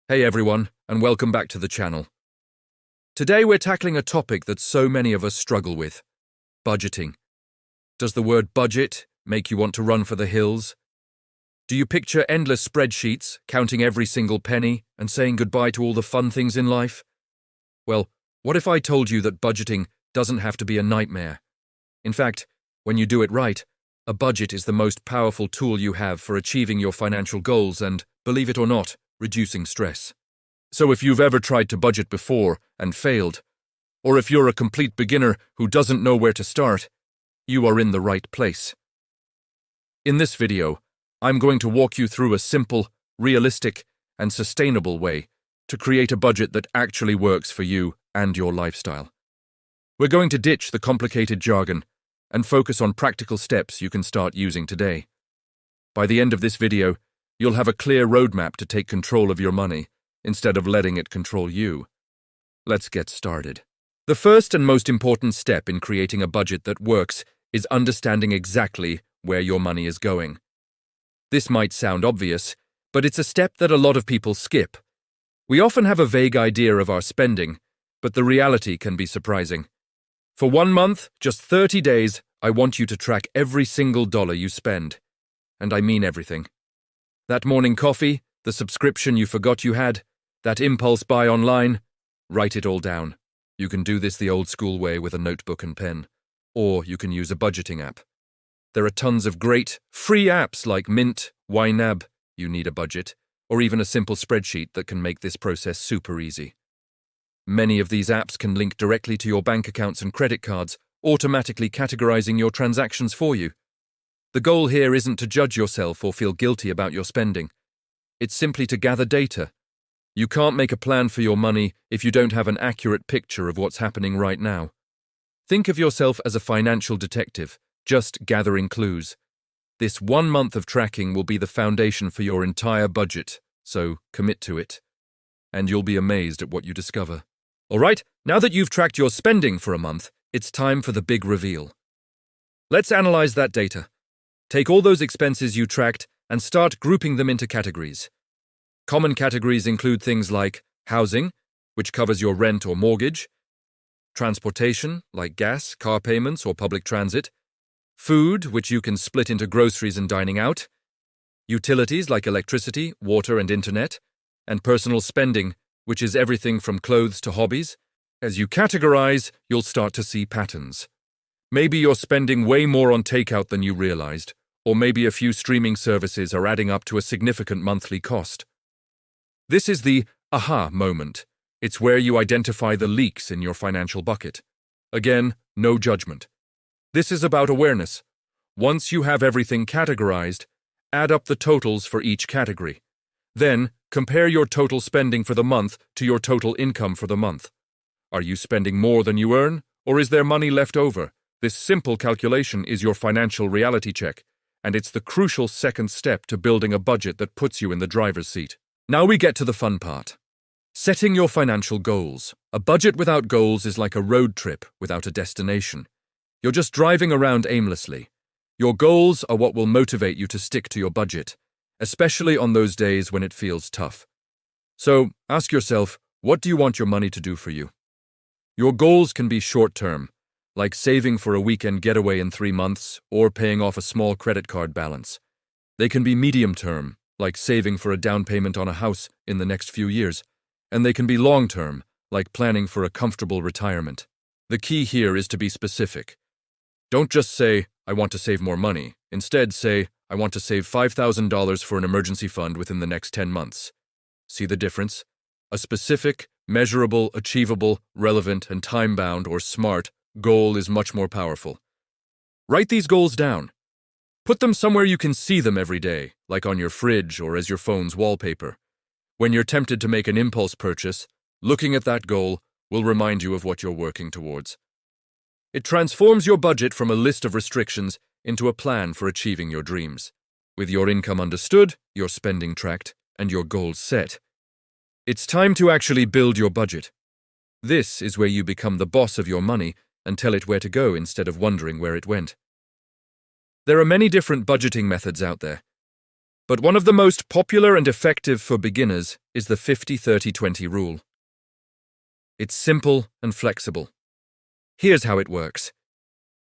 Hey everyone, and welcome back to the channel. Today we're tackling a topic that so many of us struggle with: budgeting. Does the word budget make you want to run for the hills? Do you picture endless spreadsheets, counting every single penny, and saying goodbye to all the fun things in life? Well, what if I told you that budgeting doesn't have to be a nightmare? In fact, when you do it right, a budget is the most powerful tool you have for achieving your financial goals and, believe it or not, reducing stress. So if you've ever tried to budget before and failed, or if you're a complete beginner who doesn't know where to start, you are in the right place. In this video, I'm going to walk you through a simple, realistic, and sustainable way to create a budget that actually works for you and your lifestyle. We're going to ditch the complicated jargon and focus on practical steps you can start using today. By the end of this video, you'll have a clear roadmap to take control of your money instead of letting it control you. Let's get started. The first and most important step in creating a budget that works is understanding exactly where your money is going. This might sound obvious, but it's a step that a lot of people skip. We often have a vague idea of our spending, but the reality can be surprising. For 1 month, just 30 days, I want you to track every single dollar you spend. And I mean everything. That morning coffee, the subscription you forgot you had, that impulse buy online, write it all down. You can do this the old-school way with a notebook and pen, or you can use a budgeting app. There are tons of great, free apps like Mint, YNAB, You Need a Budget, or even a simple spreadsheet that can make this process super easy. Many of these apps can link directly to your bank accounts and credit cards, automatically categorizing your transactions for you. The goal here isn't to judge yourself or feel guilty about your spending. It's simply to gather data. You can't make a plan for your money if you don't have an accurate picture of what's happening right now. Think of yourself as a financial detective, just gathering clues. This 1 month of tracking will be the foundation for your entire budget, so commit to it. And you'll be amazed at what you discover. Alright, now that you've tracked your spending for a month, it's time for the big reveal. Let's analyze that data. Take all those expenses you tracked and start grouping them into categories. Common categories include things like housing, which covers your rent or mortgage, transportation, like gas, car payments, or public transit, food, which you can split into groceries and dining out, utilities like electricity, water, and internet, and personal spending, which is everything from clothes to hobbies. As you categorize, you'll start to see patterns. Maybe you're spending way more on takeout than you realized, or maybe a few streaming services are adding up to a significant monthly cost. This is the aha moment. It's where you identify the leaks in your financial bucket. Again, no judgment. This is about awareness. Once you have everything categorized, add up the totals for each category. Then, compare your total spending for the month to your total income for the month. Are you spending more than you earn, or is there money left over? This simple calculation is your financial reality check, and it's the crucial second step to building a budget that puts you in the driver's seat. Now we get to the fun part. Setting your financial goals. A budget without goals is like a road trip without a destination. You're just driving around aimlessly. Your goals are what will motivate you to stick to your budget, especially on those days when it feels tough. So, ask yourself, what do you want your money to do for you? Your goals can be short-term, like saving for a weekend getaway in 3 months or paying off a small credit card balance. They can be medium-term, like saving for a down payment on a house in the next few years. And they can be long-term, like planning for a comfortable retirement. The key here is to be specific. Don't just say, I want to save more money. Instead, say, I want to save $5,000 for an emergency fund within the next 10 months. See the difference? A specific, measurable, achievable, relevant, and time-bound or SMART goal is much more powerful. Write these goals down. Put them somewhere you can see them every day, like on your fridge or as your phone's wallpaper. When you're tempted to make an impulse purchase, looking at that goal will remind you of what you're working towards. It transforms your budget from a list of restrictions into a plan for achieving your dreams. With your income understood, your spending tracked, and your goals set, it's time to actually build your budget. This is where you become the boss of your money and tell it where to go instead of wondering where it went. There are many different budgeting methods out there. But one of the most popular and effective for beginners is the 50-30-20 rule. It's simple and flexible. Here's how it works.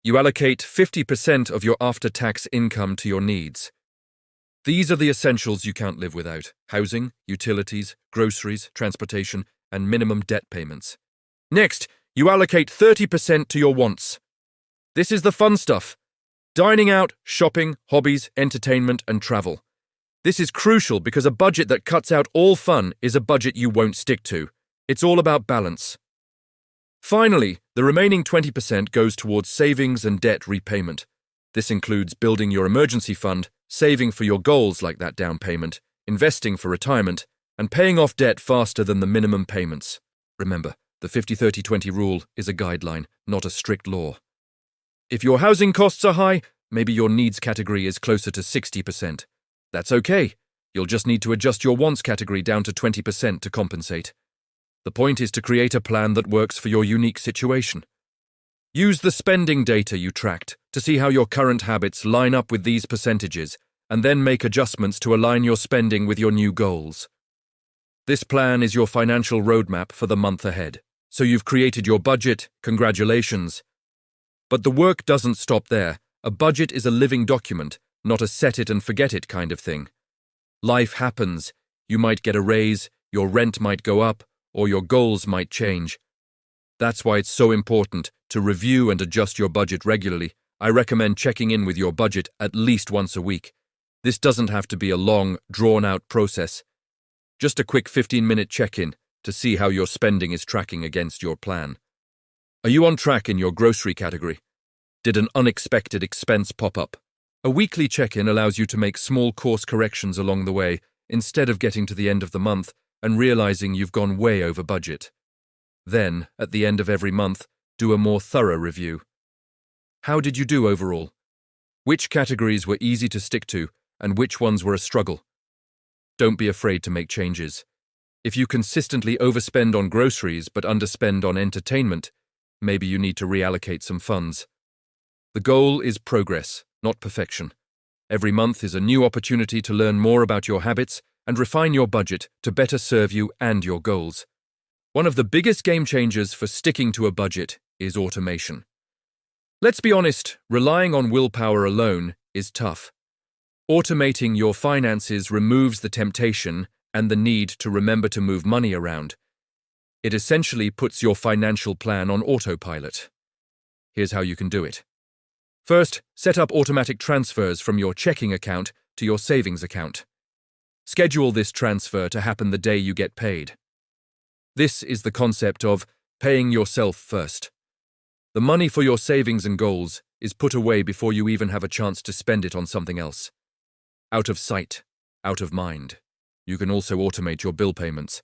You allocate 50% of your after-tax income to your needs. These are the essentials you can't live without: housing, utilities, groceries, transportation, and minimum debt payments. Next, you allocate 30% to your wants. This is the fun stuff: dining out, shopping, hobbies, entertainment, and travel. This is crucial because a budget that cuts out all fun is a budget you won't stick to. It's all about balance. Finally, the remaining 20% goes towards savings and debt repayment. This includes building your emergency fund, saving for your goals like that down payment, investing for retirement, and paying off debt faster than the minimum payments. Remember, the 50-30-20 rule is a guideline, not a strict law. If your housing costs are high, maybe your needs category is closer to 60%. That's okay. You'll just need to adjust your wants category down to 20% to compensate. The point is to create a plan that works for your unique situation. Use the spending data you tracked to see how your current habits line up with these percentages, and then make adjustments to align your spending with your new goals. This plan is your financial roadmap for the month ahead. So you've created your budget. Congratulations. But the work doesn't stop there. A budget is a living document, not a set-it-and-forget-it kind of thing. Life happens. You might get a raise, your rent might go up, or your goals might change. That's why it's so important to review and adjust your budget regularly. I recommend checking in with your budget at least once a week. This doesn't have to be a long, drawn-out process. Just a quick 15-minute check-in to see how your spending is tracking against your plan. Are you on track in your grocery category? Did an unexpected expense pop up? A weekly check-in allows you to make small course corrections along the way, instead of getting to the end of the month and realizing you've gone way over budget. Then, at the end of every month, do a more thorough review. How did you do overall? Which categories were easy to stick to, and which ones were a struggle? Don't be afraid to make changes. If you consistently overspend on groceries but underspend on entertainment, maybe you need to reallocate some funds. The goal is progress, not perfection. Every month is a new opportunity to learn more about your habits and refine your budget to better serve you and your goals. One of the biggest game changers for sticking to a budget is automation. Let's be honest, relying on willpower alone is tough. Automating your finances removes the temptation and the need to remember to move money around. It essentially puts your financial plan on autopilot. Here's how you can do it. First, set up automatic transfers from your checking account to your savings account. Schedule this transfer to happen the day you get paid. This is the concept of paying yourself first. The money for your savings and goals is put away before you even have a chance to spend it on something else. Out of sight, out of mind. You can also automate your bill payments.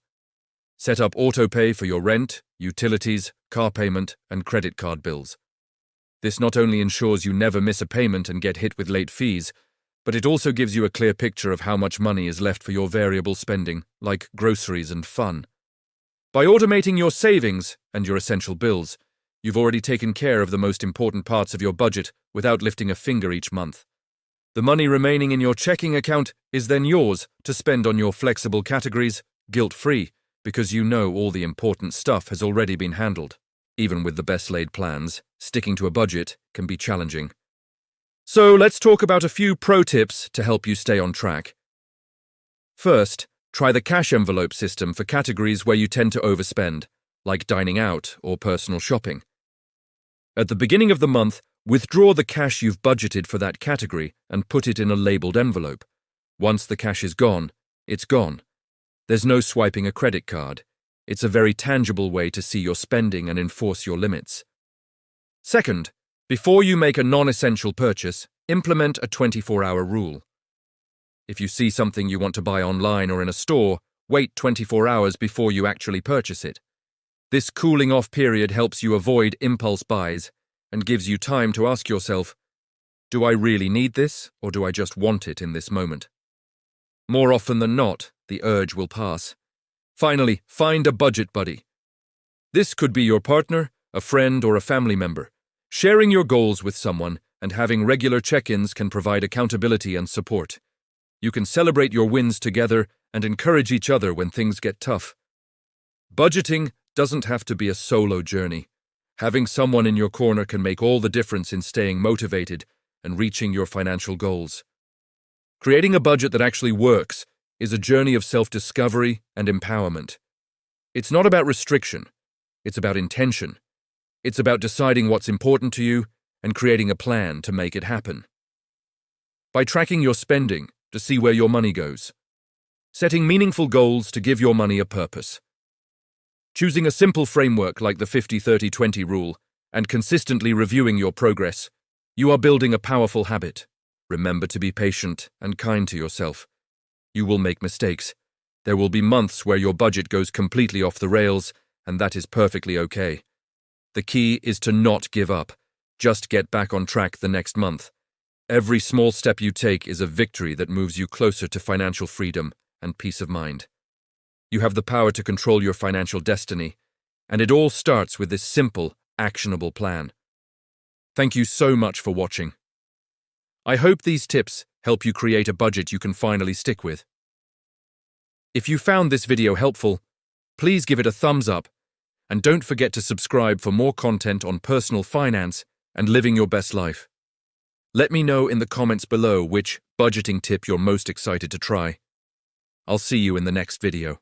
Set up autopay for your rent, utilities, car payment, and credit card bills. This not only ensures you never miss a payment and get hit with late fees, but it also gives you a clear picture of how much money is left for your variable spending, like groceries and fun. By automating your savings and your essential bills, you've already taken care of the most important parts of your budget without lifting a finger each month. The money remaining in your checking account is then yours to spend on your flexible categories, guilt-free, because you know all the important stuff has already been handled. Even with the best-laid plans, sticking to a budget can be challenging. So let's talk about a few pro tips to help you stay on track. First, try the cash envelope system for categories where you tend to overspend, like dining out or personal shopping. At the beginning of the month, withdraw the cash you've budgeted for that category and put it in a labeled envelope. Once the cash is gone, it's gone. There's no swiping a credit card. It's a very tangible way to see your spending and enforce your limits. Second, before you make a non-essential purchase, implement a 24-hour rule. If you see something you want to buy online or in a store, wait 24 hours before you actually purchase it. This cooling-off period helps you avoid impulse buys and gives you time to ask yourself, do I really need this, or do I just want it in this moment? More often than not, the urge will pass. Finally, find a budget buddy. This could be your partner, a friend, or a family member. Sharing your goals with someone and having regular check-ins can provide accountability and support. You can celebrate your wins together and encourage each other when things get tough. Budgeting doesn't have to be a solo journey. Having someone in your corner can make all the difference in staying motivated and reaching your financial goals. Creating a budget that actually works is a journey of self-discovery and empowerment. It's not about restriction. It's about intention. It's about deciding what's important to you and creating a plan to make it happen. By tracking your spending to see where your money goes. Setting meaningful goals to give your money a purpose. Choosing a simple framework like the 50-30-20 rule and consistently reviewing your progress, you are building a powerful habit. Remember to be patient and kind to yourself. You will make mistakes. There will be months where your budget goes completely off the rails, and that is perfectly okay. The key is to not give up. Just get back on track the next month. Every small step you take is a victory that moves you closer to financial freedom and peace of mind. You have the power to control your financial destiny, and it all starts with this simple, actionable plan. Thank you so much for watching. I hope these tips help you create a budget you can finally stick with. If you found this video helpful, please give it a thumbs up, and don't forget to subscribe for more content on personal finance and living your best life. Let me know in the comments below which budgeting tip you're most excited to try. I'll see you in the next video.